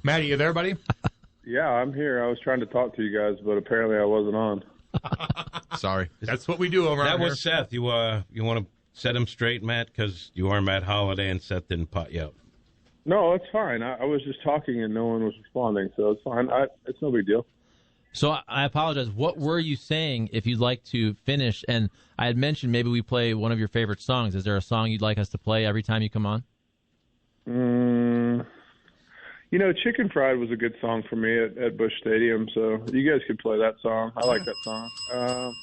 Matty, you there, buddy? Yeah, I'm here. I was trying to talk to you guys, but apparently I wasn't on. Sorry. That's what we do around That here. was Seth. You want to set him straight, Matt, because you are Matt Holliday and Seth didn't pot you out. No, it's fine. I was just talking and no one was responding, so it's fine. It's no big deal. So I apologize. What were you saying if you'd like to finish? And I had mentioned maybe we play one of your favorite songs. Is there a song you'd like us to play every time you come on? Chicken Fried was a good song for me at Busch Stadium, so you guys could play that song. I like that song.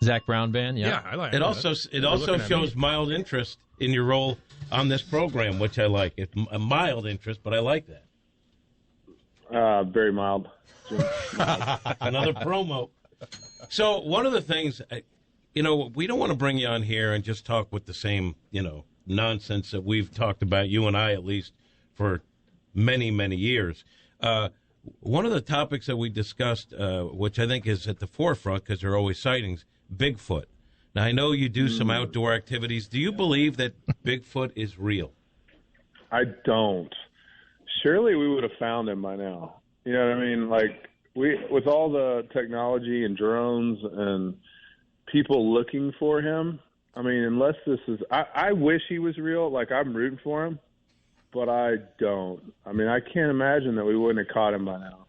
Zach Brown Band, yeah. Yeah, I like it. It also shows mild interest in your role on this program, which I like. It's a mild interest, but I like that. Very mild. Another promo. So one of the things, we don't want to bring you on here and just talk with the same, nonsense that we've talked about, you and I at least, for many, many years. One of the topics that we discussed, which I think is at the forefront because there are always sightings, Bigfoot. Now, I know you do some outdoor activities. Do you believe that Bigfoot is real? I don't. Surely we would have found him by now. You know what I mean? Like, with all the technology and drones and people looking for him, I mean, unless this is... I wish he was real. Like, I'm rooting for him, but I don't. I mean, I can't imagine that we wouldn't have caught him by now.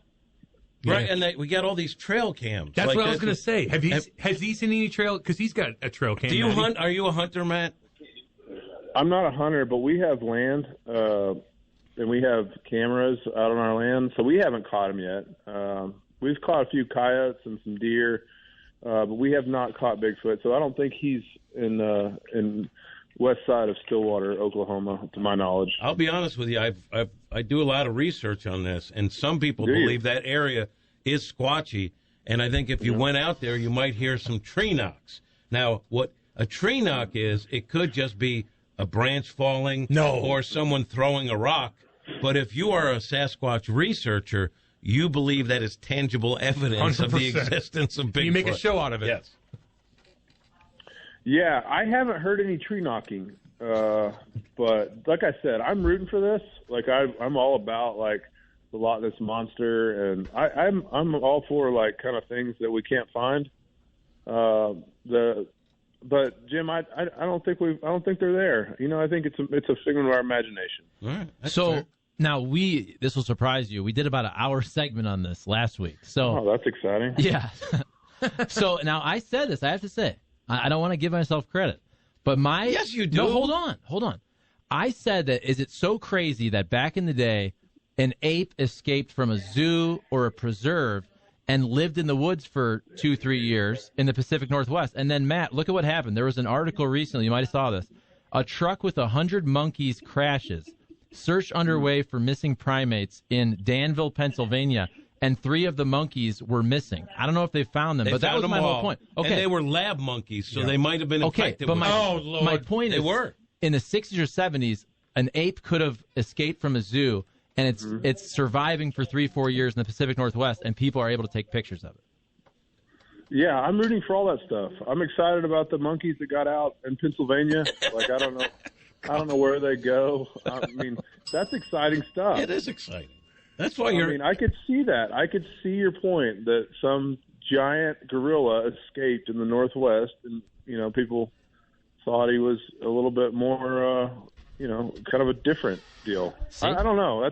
Right, and we got all these trail cams. That's what I was going to say. Has he seen any trail? Because he's got a trail cam. Do you hunt? Are you a hunter, Matt? I'm not a hunter, but we have land, and we have cameras out on our land, so we haven't caught him yet. We've caught a few coyotes and some deer, but we have not caught Bigfoot, so I don't think he's in west side of Stillwater, Oklahoma, to my knowledge. I'll be honest with you. I do a lot of research on this, and some people believe that area is squatchy, and I think if you went out there, you might hear some tree knocks. Now, what a tree knock is, it could just be a branch falling or someone throwing a rock, but if you are a Sasquatch researcher, you believe that is tangible evidence 100%. Of the existence of Bigfoot. You make a show out of it. Yes. Yeah, I haven't heard any tree knocking, but like I said, I'm rooting for this. Like I'm all about like the Loch Ness Monster, and I'm all for like kind of things that we can't find. But Jim, I don't think they're there. I think it's a figment of our imagination. All right. So fair. Now this will surprise you. We did about an hour segment on this last week. So that's exciting. Yeah. So now I said this. I have to say. I don't want to give myself credit, but yes, you do. No, hold on. I said that is it so crazy that back in the day, an ape escaped from a zoo or a preserve and lived in the woods for 2-3 years in the Pacific Northwest, and then Matt, look at what happened. There was an article recently. You might have saw this. A truck with 100 monkeys crashes. Search underway for missing primates in Danville, Pennsylvania. And 3 of the monkeys were missing. I don't know if they found them, but that was my whole point. Okay. And they were lab monkeys, so they might have been infected. But with my point is, in the 60s or 70s, an ape could have escaped from a zoo, and it's surviving for 3-4 years in the Pacific Northwest, and people are able to take pictures of it. Yeah, I'm rooting for all that stuff. I'm excited about the monkeys that got out in Pennsylvania. Like, I don't know where they go. I mean, that's exciting stuff. It is exciting. That's why I could see that. I could see your point that some giant gorilla escaped in the Northwest, and people thought he was a little bit more, kind of a different deal. I don't know.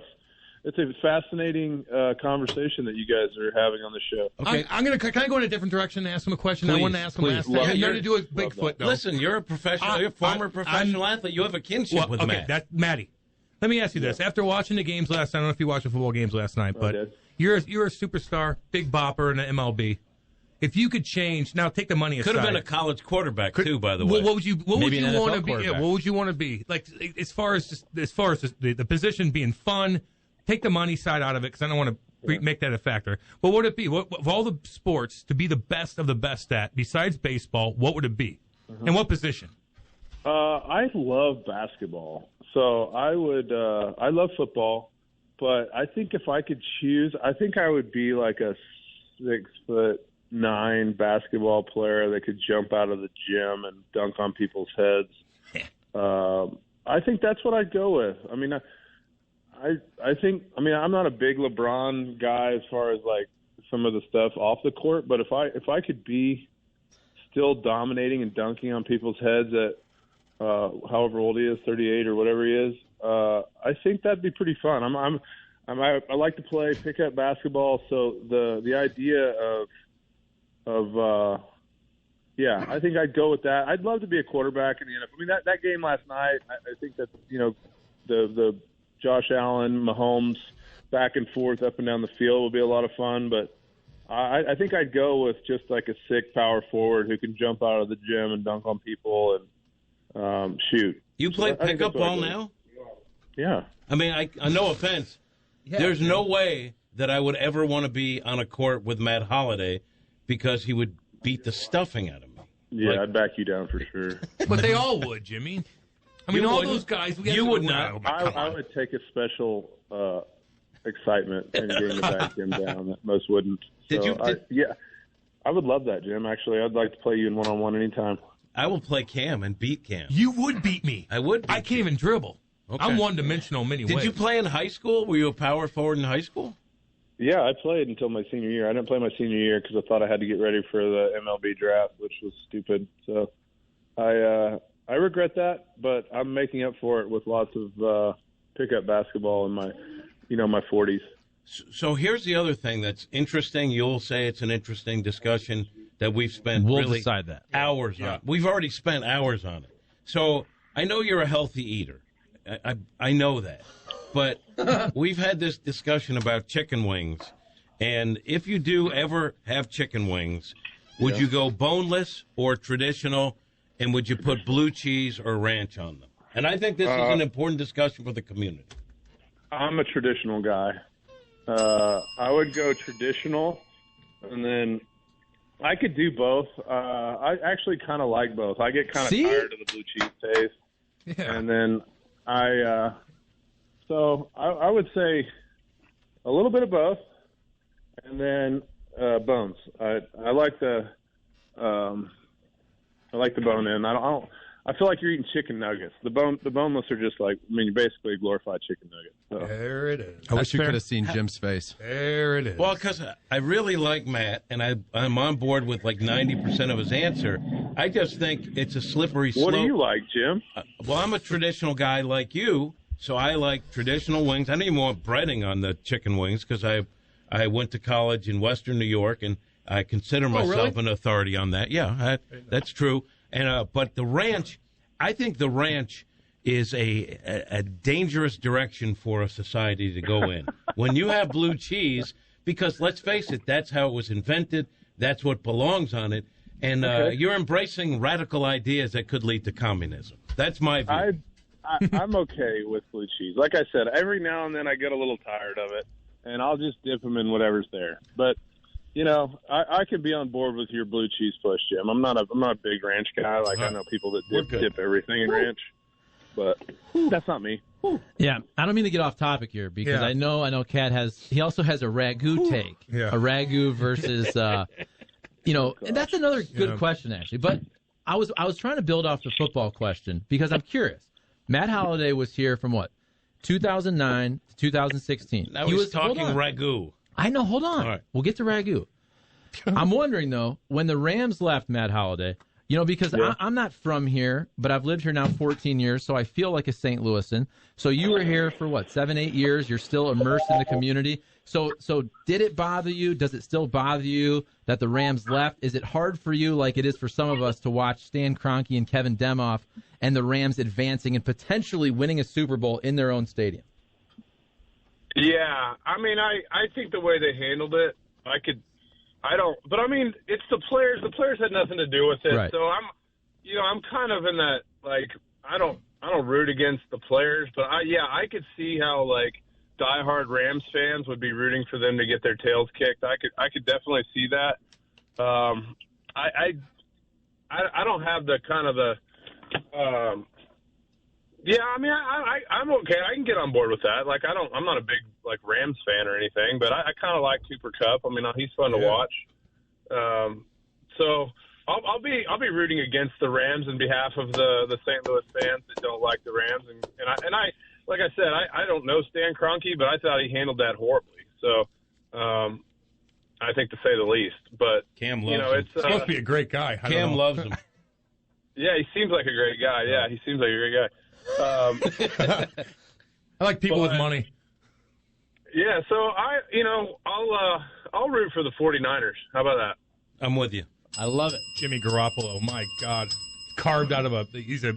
It's a fascinating conversation that you guys are having on the show. Okay, can I go in a different direction and ask him a question? Please, I wanted to ask him last time. You're to do with Bigfoot, though. Listen, you're a professional. You're a former professional athlete. You have a kinship with Matt. That's Matty. Let me ask you this. After watching the games last night, I don't know if you watched the football games last night, but you're a superstar, big bopper in the MLB. If you could change, now take the money aside. Could have been a college quarterback too, by the way. What would you want to be? Yeah, what would you want to be? Like as far as the position being fun, take the money side out of it because I don't want to make that a factor. What would it be? Of all the sports to be the best of the best at, besides baseball, what would it be? And what position? I love basketball. So I would, I love football, but I think if I could choose, I think I would be like a 6'9" basketball player that could jump out of the gym and dunk on people's heads. I think that's what I'd go with. I mean, I think, I mean, I'm not a big LeBron guy as far as like some of the stuff off the court, but if I could be still dominating and dunking on people's heads at however old he is, 38 or whatever he is, I think that'd be pretty fun. I like to play pickup basketball, so the idea of yeah, I think I'd go with that. I'd love to be a quarterback in the NFL. I mean, that game last night, I think that, you know, the Josh Allen, Mahomes back and forth up and down the field will be a lot of fun, but I think I'd go with just like a sick power forward who can jump out of the gym and dunk on people and shoot. You play pickup ball now? Yeah. I mean, I no offense. Yeah, there's no way that I would ever want to be on a court with Matt Holliday because he would beat the stuffing out of me. Yeah, like, I'd back you down for sure. But they all would, Jimmy. I mean, all those guys. You would not. I would take a special excitement in getting to back him down that most wouldn't. Yeah, I would love that, Jim. Actually, I'd like to play you in one-on-one anytime. I will play Cam and beat Cam. You would beat me. I would. I can't even dribble. Okay. I'm one-dimensional many ways. Did you play in high school? Were you a power forward in high school? Yeah, I played until my senior year. I didn't play my senior year because I thought I had to get ready for the MLB draft, which was stupid. So I regret that, but I'm making up for it with lots of pickup basketball in my 40s. So here's the other thing that's interesting. You'll say it's an interesting discussion that we've spent decide that. Hours on. We've already spent hours on it. So I know you're a healthy eater. I know that. But we've had this discussion about chicken wings. And if you do ever have chicken wings, would you go boneless or traditional? And would you put blue cheese or ranch on them? And I think this is an important discussion for the community. I'm a traditional guy. I would go traditional, and then I could do both. I actually kind of like both. I get kind of tired of the blue cheese taste. Yeah. And then so I would say a little bit of both, and then bones. I like the bone in. I feel like you're eating chicken nuggets. The boneless are just like, I mean, basically glorified chicken nuggets. So. There it is. I wish you could have seen Jim's face. There it is. Well, because I really like Matt, and I'm on board with like 90% of his answer. I just think it's a slippery slope. What do you like, Jim? Well, I'm a traditional guy like you, so I like traditional wings. I don't even want breading on the chicken wings because I went to college in Western New York, and I consider myself an authority on that. Yeah, that's true. And but the ranch, I think the ranch is a dangerous direction for a society to go in. When you have blue cheese, because let's face it, that's how it was invented. That's what belongs on it. And you're embracing radical ideas that could lead to communism. That's my view. I'm okay with blue cheese. Like I said, every now and then I get a little tired of it, and I'll just dip them in whatever's there. But you know, I could be on board with your blue cheese push, Jim. I'm not a big ranch guy. Like I know people that dip everything in ranch, but that's not me. Yeah, I don't mean to get off topic here because I know Kat he also has a ragu take, a ragu versus, and that's another good question actually. But I was trying to build off the football question because I'm curious. Matt Holliday was here from 2009 to 2016. Now he was talking ragu. I know. Hold on. Right. We'll get to ragu. I'm wondering, though, when the Rams left Matt Holliday, because I'm not from here, but I've lived here now 14 years, so I feel like a St. Louisan. So you were here for, 7, 8 years? You're still immersed in the community. So did it bother you? Does it still bother you that the Rams left? Is it hard for you, like it is for some of us, to watch Stan Kroenke and Kevin Demoff and the Rams advancing and potentially winning a Super Bowl in their own stadium? Yeah, I mean, I think the way they handled it, but I mean, it's the players. The players had nothing to do with it. Right. So I'm kind of in that, like, I don't root against the players, but I could see how, like, diehard Rams fans would be rooting for them to get their tails kicked. I could definitely see that. I don't have the kind of the, I mean, I'm okay. I can get on board with that. Like, I'm not a big, like, Rams fan or anything, but I kind of like Cooper Kupp. I mean, he's fun to watch. So I'll be rooting against the Rams on behalf of the St. Louis fans that don't like the Rams, and like I said, I don't know Stan Kroenke, but I thought he handled that horribly. So, I think to say the least. But Cam loves him. It's supposed to be a great guy. Cam loves him. Yeah, he seems like a great guy. Yeah, he seems like a great guy. I like people with money. Yeah, so I'll root for the 49ers. How about that? I'm with you. I love it. Jimmy Garoppolo, my God, carved out of he's a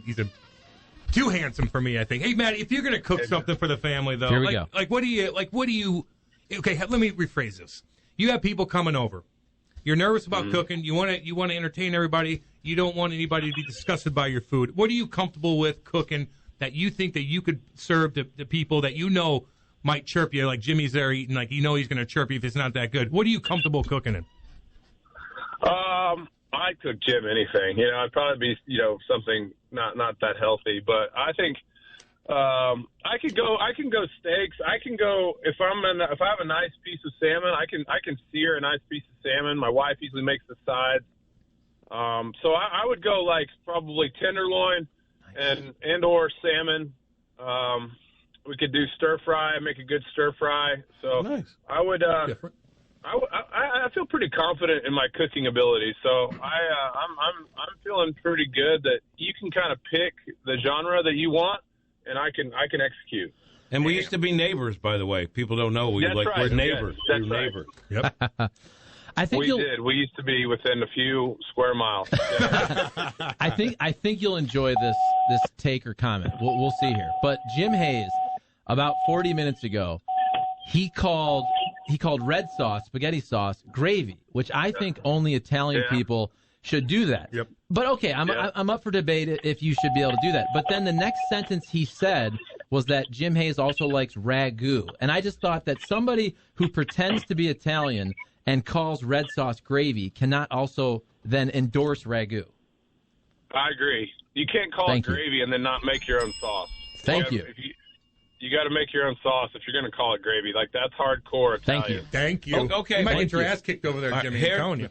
too handsome for me, I think. Hey, Matt, if you're gonna cook something for the family, though, Here we go. What do you? Okay, let me rephrase this. You have people coming over. You're nervous about cooking. You want to entertain everybody. You don't want anybody to be disgusted by your food. What are you comfortable with cooking that you think that you could serve to people that you know might chirp you, like Jimmy's there eating, like he's going to chirp you if it's not that good? What are you comfortable cooking in? I cook Jim anything. I'd probably be something not that healthy, but I think I can go steaks. I can go if I have a nice piece of salmon, I can sear a nice piece of salmon. My wife usually makes the sides. So I would go like probably tenderloin and or salmon. We could do stir fry, make a good stir fry. So nice. I would. I feel pretty confident in my cooking ability. So I'm feeling pretty good that you can kind of pick the genre that you want, and I can execute. And we used to be neighbors, by the way. People don't know we're neighbors. Yes, we're neighbors. Yep. I think we did. We used to be within a few square miles. Yeah. I think you'll enjoy this take or comment. We'll see here. But Jim Hayes, about 40 minutes ago, he called red sauce, spaghetti sauce, gravy, which I think only Italian people should do that. Yep. But okay, I'm up for debate if you should be able to do that. But then the next sentence he said was that Jim Hayes also likes ragu, and I just thought that somebody who pretends to be Italian and calls red sauce gravy cannot also then endorse ragu. I agree. You can't call it gravy and then not make your own sauce. Thank you. You got to make your own sauce if you're going to call it gravy. Like, that's hardcore Italian. Thank you. Okay. You might get your ass kicked over there, Jimmy. I'm telling you.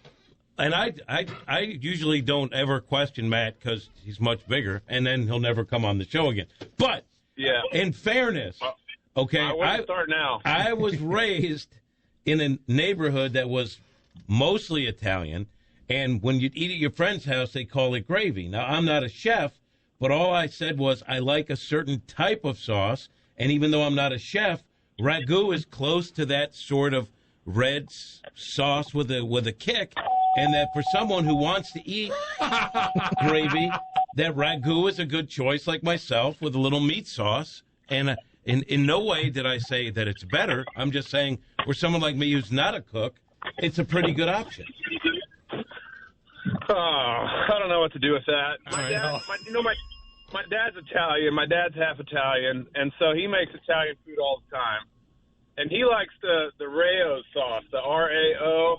And I usually don't ever question Matt because he's much bigger, and then he'll never come on the show again. But in fairness, okay, I want to start now. I was raised in a neighborhood that was mostly Italian, and when you eat at your friend's house, they call it gravy. Now, I'm not a chef, but all I said was I like a certain type of sauce, and even though I'm not a chef, ragu is close to that sort of red sauce with a kick, and that for someone who wants to eat gravy, that ragu is a good choice, like myself, with a little meat sauce. And in no way did I say that it's better. I'm just saying for someone like me who's not a cook, it's a pretty good option. Oh, I don't know what to do with that. My dad's Italian. My dad's half Italian, and so he makes Italian food all the time. And he likes the Rayo sauce, the R-A-O.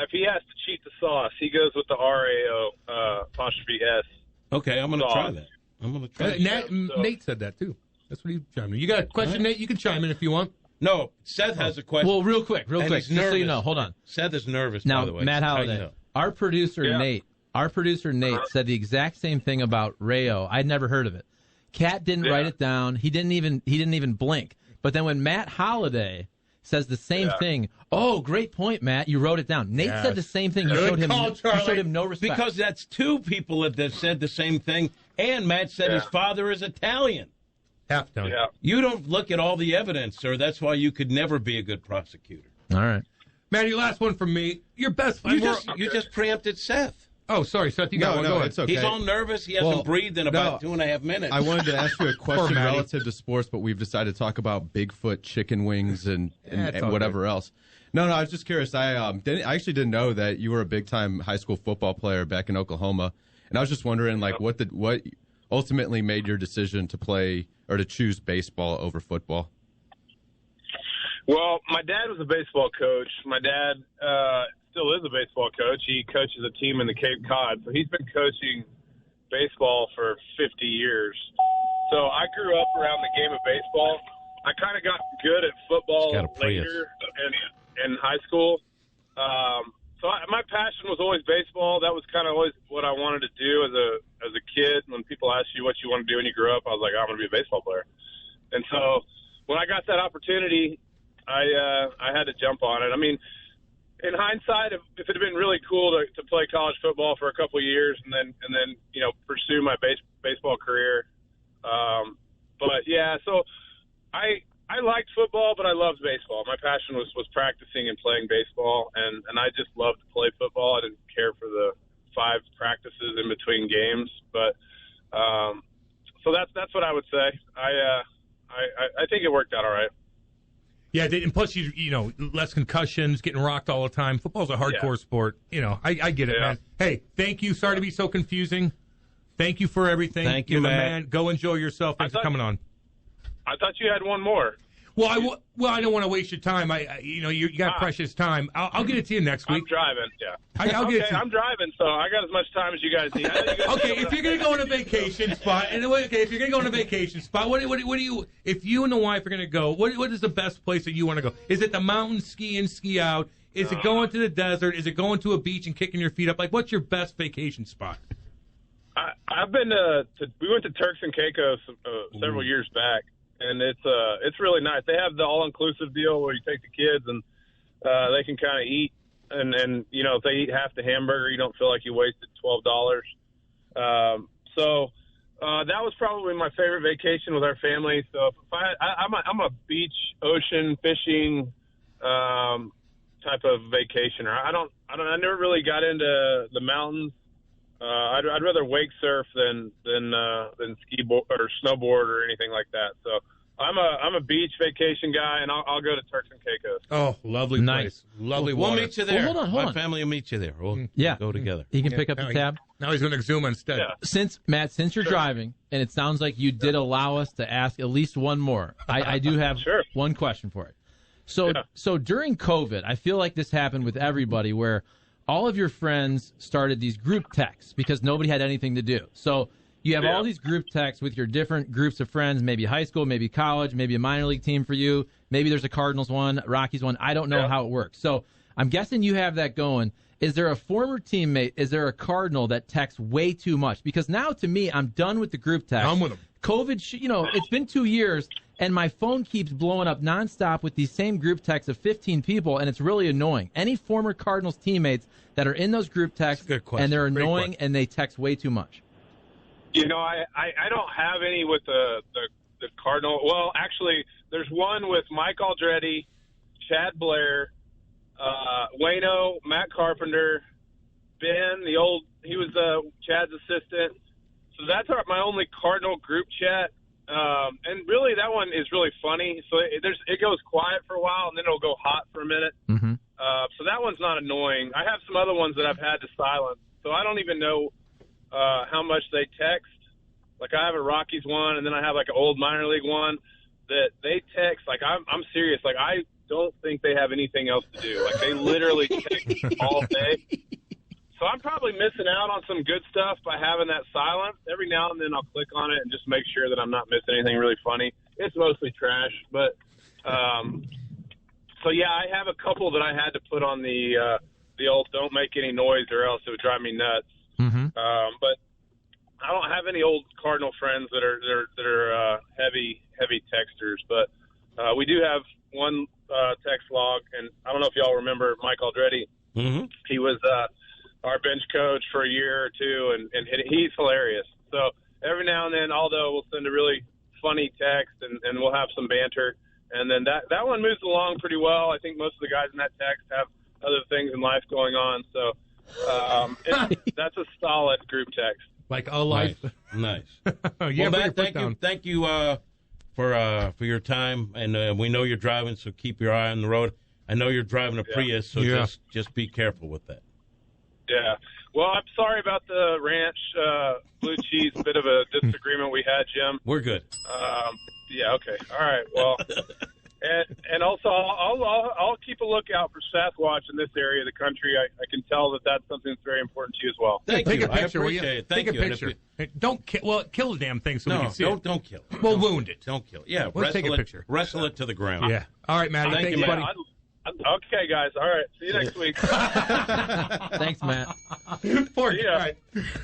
If he has to cheat the sauce, he goes with the R-A-O apostrophe S. Okay, I'm going to try that. Nate said that, too. That's what he chimed in. You got a question, Nate? You can chime in if you want. No, Seth has a question. Well, real quick, just so you know. Hold on. Seth is nervous, now, by the way. Matt Holliday, our producer, Nate, said the exact same thing about Rayo. I'd never heard of it. Kat didn't write it down. He didn't even blink. But then when Matt Holliday says the same thing, oh, great point, Matt. You wrote it down. Nate said the same thing. You showed him no respect. Because that's two people that said the same thing, and Matt said his father is Italian. Half Italian. Yeah. You don't look at all the evidence, sir. That's why you could never be a good prosecutor. All right. Matt, your last one from me. Your best friend. You just preempted Seth. Oh, sorry, Seth. You got one. Go ahead. It's okay. He's all nervous. He hasn't breathed in about 2.5 minutes. I wanted to ask you a question relative to sports, but we've decided to talk about Bigfoot, chicken wings, and whatever else. No, I was just curious. I actually didn't know that you were a big-time high school football player back in Oklahoma, and I was just wondering, like, what ultimately made your decision to play or to choose baseball over football? Well, my dad was a baseball coach. My dad still is a baseball coach. He coaches a team in the Cape Cod, so he's been coaching baseball for 50 years. So I grew up around the game of baseball. I kind of got good at football later in high school. So my passion was always baseball. That was kind of always what I wanted to do as a kid. When people ask you what you want to do when you grow up, I was like, I'm going to be a baseball player. And so when I got that opportunity, I had to jump on it. I mean, in hindsight, if it had been really cool to play college football for a couple of years and then pursue my baseball career. But yeah, so I liked football, but I loved baseball. My passion was practicing and playing baseball, and I just loved to play football. I didn't care for the 5 practices in between games, but so that's what I would say. I think it worked out all right. Yeah, and plus less concussions, getting rocked all the time. Football's a hardcore sport. I get it, man. Hey, thank you. Sorry to be so confusing. Thank you for everything. Thank you, man. Go enjoy yourself. Thanks for coming on. I thought you had one more. Well, I don't want to waste your time. You got precious time. I'll get it to you next week. I'm driving. Yeah. I'll get it to you. I'm driving, so I got as much time as you guys need. Okay, if you're gonna go on a vacation spot, what do you? If you and the wife are gonna go, what is the best place that you want to go? Is it the mountains, ski in, ski out? Is it going to the desert? Is it going to a beach and kicking your feet up? Like, what's your best vacation spot? I've been we went to Turks and Caicos several years back. And it's really nice. They have the all-inclusive deal where you take the kids and they can kind of eat. And if they eat half the hamburger, you don't feel like you wasted $12. So that was probably my favorite vacation with our family. So if I'm a beach, ocean, fishing type of vacationer. I never really got into the mountains. I'd rather wake surf than ski or snowboard or anything like that. So I'm a beach vacation guy, and I'll go to Turks and Caicos. Oh, lovely place, lovely water. We'll meet you there. Well, hold on. My family will meet you there. We'll go together. He can pick up the tab. Now he's going to zoom instead. Yeah. Since you're driving, and it sounds like you did allow us to ask at least one more. I do have one question for it. So during COVID, I feel like this happened with everybody, where all of your friends started these group texts because nobody had anything to do. So you have all these group texts with your different groups of friends, maybe high school, maybe college, maybe a minor league team for you. Maybe there's a Cardinals one, Rockies one. I don't know how it works. So I'm guessing you have that going. Is there a former teammate, is there a Cardinal that texts way too much? Because now, to me, I'm done with the group text. I'm with them. COVID, it's been 2 years, and my phone keeps blowing up nonstop with these same group texts of 15 people, and it's really annoying. Any former Cardinals teammates that are in those group texts, and they're annoying, and they text way too much? I don't have any with the Cardinal. Well, actually, there's one with Mike Aldretti, Chad Blair, Wayno, Matt Carpenter, Ben, he was Chad's assistant. So that's my only Cardinal group chat. And really, that one is really funny. So it goes quiet for a while, and then it'll go hot for a minute. Mm-hmm. So that one's not annoying. I have some other ones that I've had to silence. So I don't even know how much they text. Like, I have a Rockies one, and then I have like an old minor league one that they text. Like, I'm serious. Like, I don't think they have anything else to do. Like, they literally text all day. So I'm probably missing out on some good stuff by having that silence. Every now and then I'll click on it and just make sure that I'm not missing anything really funny. It's mostly trash, but so yeah, I have a couple that I had to put on the old "don't make any noise" or else it would drive me nuts. Mm-hmm. But I don't have any old Cardinal friends that are heavy texters. But we do have one text log, and I don't know if y'all remember Mike Aldretti. Mm-hmm. He was our bench coach for a year or two, and he's hilarious. So every now and then Aldo will send a really funny text, and we'll have some banter. And then that one moves along pretty well. I think most of the guys in that text have other things in life going on. So that's a solid group text. Like a life. Nice. Yeah, well, thank you for your time. And we know you're driving, so keep your eye on the road. I know you're driving a Prius, so just be careful with that. Yeah. Well, I'm sorry about the ranch blue cheese bit of a disagreement we had, Jim. We're good. Yeah. Okay. All right. Well, and also I'll keep a lookout for Sasquatch in this area of the country. I can tell that that's something that's very important to you as well. Thank you. Take a picture. I appreciate it. Take a picture. Don't kill the damn thing so we can see it. Don't kill it. Well, wound it. Don't kill it. Yeah. Let's take a picture. Wrestle it to the ground. Yeah. All right, Matt. Thank you, buddy. Okay, guys. All right. See you next week. Thanks, Matt. Poor guy.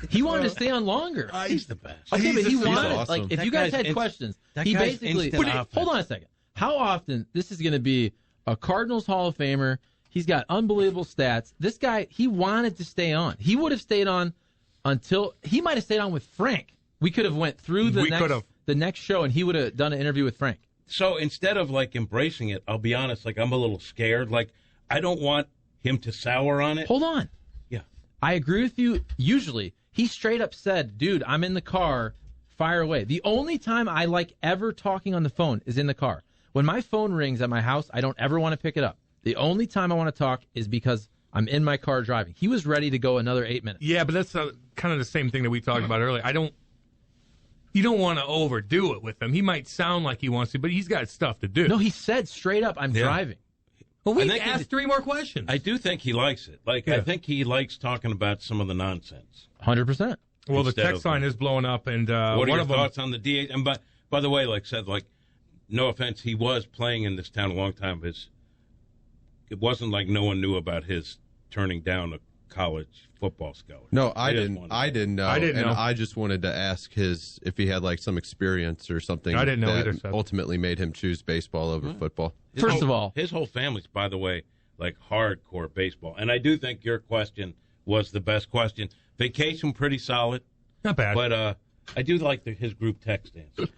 He wanted to stay on longer. He's the best. Okay, but he wanted, awesome. like, if you guys had questions, he basically, hold on a second. How often, this is going to be a Cardinals Hall of Famer. He's got unbelievable stats. This guy, he wanted to stay on. He would have stayed on until, he might have stayed on with Frank. We could have went through the next show, and he would have done an interview with Frank. So instead of, like, embracing it, I'll be honest, like, I'm a little scared. Like, I don't want him to sour on it. Hold on. Yeah. I agree with you. Usually, he straight up said, dude, I'm in the car, fire away. The only time I like ever talking on the phone is in the car. When my phone rings at my house, I don't ever want to pick it up. The only time I want to talk is because I'm in my car driving. He was ready to go another 8 minutes. Yeah, but that's kind of the same thing that we talked about earlier. You don't want to overdo it with him. He might sound like he wants to, but he's got stuff to do. No, he said straight up, I'm driving. Well, we asked 3 more questions. I do think he likes it. Like, I think he likes talking about some of the nonsense. 100%. Well, the text line is blowing up, and what are one your of them, thoughts on the DH? And by the way, like I said, like, no offense, he was playing in this town a long time. It wasn't like no one knew about his turning down a college football scholarship. No, I didn't know. I didn't know. And I just wanted to ask if he had like some experience or something. I didn't know that either. So. Ultimately made him choose baseball over football. First of all, his whole family's, by the way, like hardcore baseball. And I do think your question was the best question. Vacation pretty solid, not bad, but I do like his group text answer.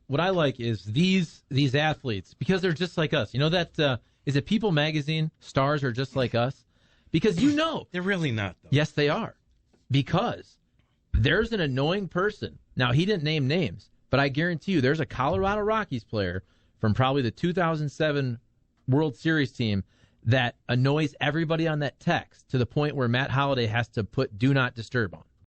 what I like is these athletes, because they're just like us. You know that is it People Magazine? Stars are just like us. Because they're really not, though. Yes, they are. Because there's an annoying person. Now, he didn't name names, but I guarantee you there's a Colorado Rockies player from probably the 2007 World Series team that annoys everybody on that text to the point where Matt Holliday has to put Do Not Disturb on.